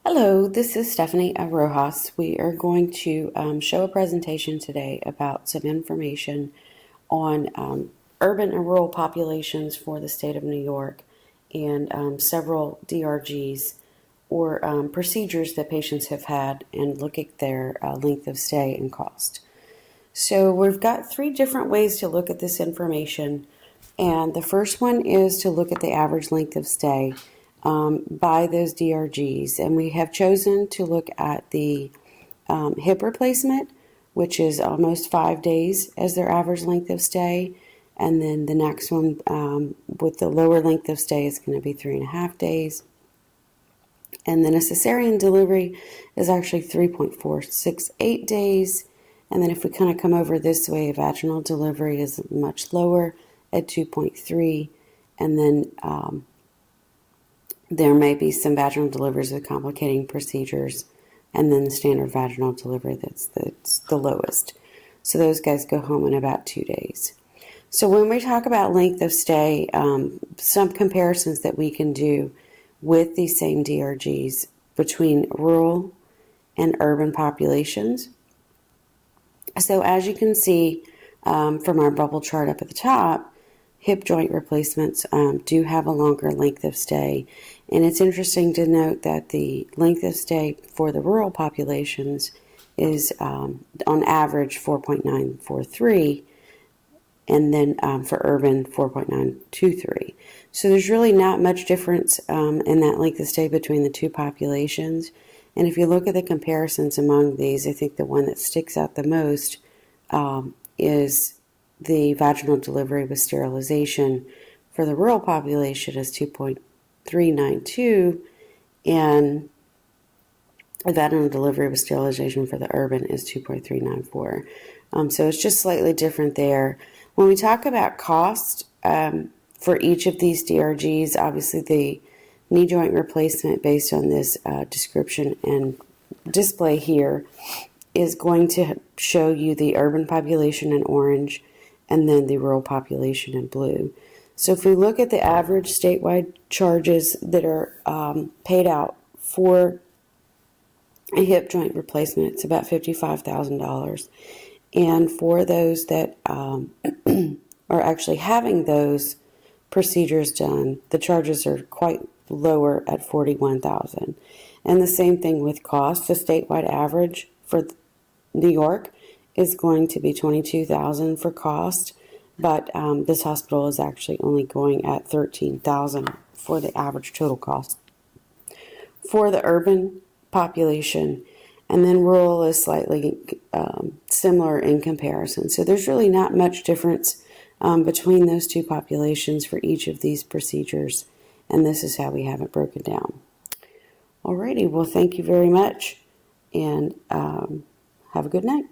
Hello, this is Stephanie at Rojas. We are going to show a presentation today about some information on urban and rural populations for the state of New York and several DRGs or procedures that patients have had and look at their length of stay and cost. So we've got three different ways to look at this information, and the first one is to look at the average length of stay by those DRGs, and we have chosen to look at the hip replacement, which is almost 5 days as their average length of stay, and then the next one with the lower length of stay is going to be 3.5 days, and then a cesarean delivery is actually 3.468 days, and then if we kind of come over this way, vaginal delivery is much lower at 2.3, and then there may be some vaginal deliveries with complicating procedures, and then the standard vaginal delivery that's the lowest. So those guys go home in about 2 days. So when we talk about length of stay, some comparisons that we can do with these same DRGs between rural and urban populations. So as you can see from our bubble chart up at the top, hip joint replacements do have a longer length of stay. And it's interesting to note that the length of stay for the rural populations is on average 4.943, and then for urban 4.923. So there's really not much difference in that length of stay between the two populations. And if you look at the comparisons among these, I think the one that sticks out the most is the vaginal delivery with sterilization for the rural population is 2.392, and the vaginal delivery with sterilization for the urban is 2.394. So it's just slightly different there. When we talk about cost for each of these DRGs, obviously the knee joint replacement based on this description and display here is going to show you the urban population in orange and then the rural population in blue. So if we look at the average statewide charges that are paid out for a hip joint replacement, it's about $55,000. And for those that are actually having those procedures done, the charges are quite lower at $41,000. And the same thing with cost. The statewide average for New York is going to be $22,000 for cost, but this hospital is actually only going at $13,000 for the average total cost for the urban population, and then rural is slightly similar in comparison. So there's really not much difference between those two populations for each of these procedures, and this is how we have it broken down. Alrighty, well, thank you very much, and have a good night.